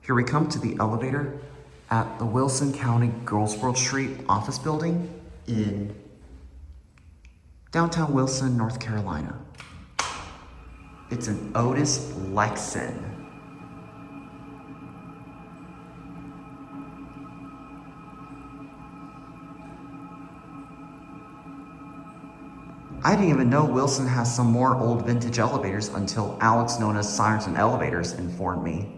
Here we come to the elevator at the Wilson County Goldsboro Street office building in downtown Wilson, North Carolina. It's an Otis Lexan. I didn't even know Wilson has some more old vintage elevators until Alex, known as Sirens and Elevators, informed me.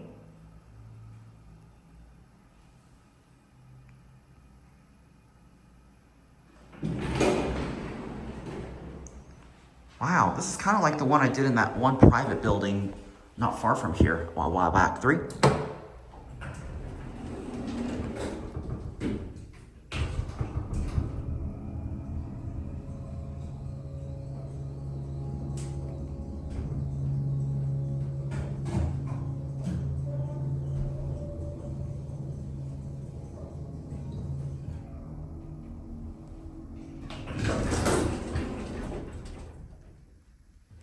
Wow, this is kind of like the one I did in that one private building not far from here a while back. 3.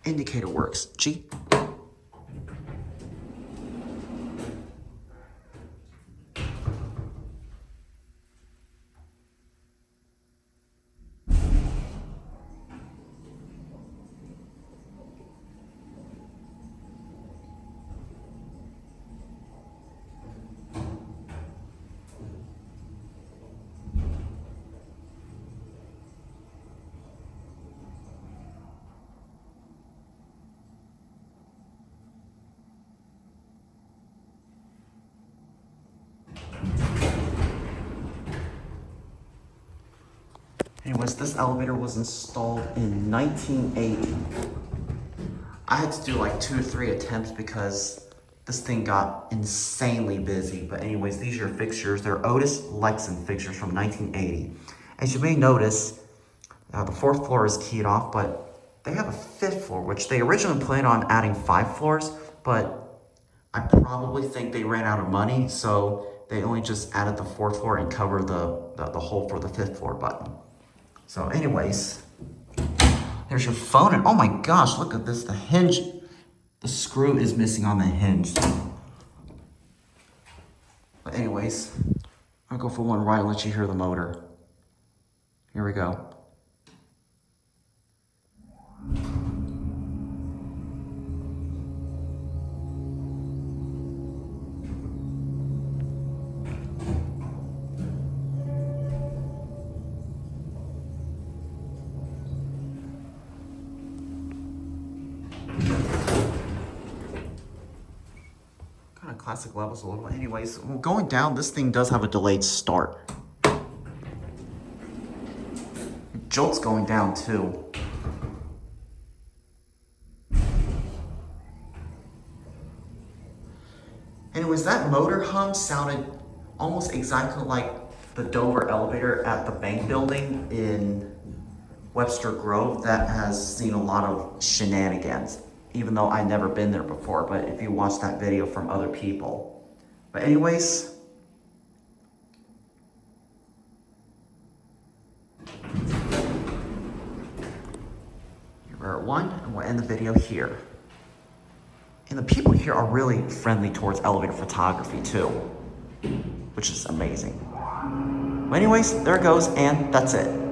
Indicator works. G. Anyways, this elevator was installed in 1980. I had to do like 2 or 3 attempts because this thing got insanely busy. But anyways, these are your fixtures. They're Otis Lexan fixtures from 1980. As you may notice, the 4th floor is keyed off, but they have a 5th floor, which they originally planned on adding 5 floors, but I probably think they ran out of money, so they only just added the 4th floor and covered the hole for the 5th floor button. So anyways, there's your phone, and oh my gosh, look at this, the hinge, the screw is missing on the hinge. But anyways, I'll go for one ride and let you hear the motor. Here we go. Classic levels a little. Anyways, going down, this thing does have a delayed start. Jolt's going down too. Anyways, that motor hum sounded almost exactly like the Dover elevator at the bank building in Webster Grove that has seen a lot of shenanigans, even though I've never been there before, but if you watch that video from other people. But anyways, we're at 1, and we'll end the video here. And the people here are really friendly towards elevator photography too, which is amazing. But anyways, there it goes, and that's it.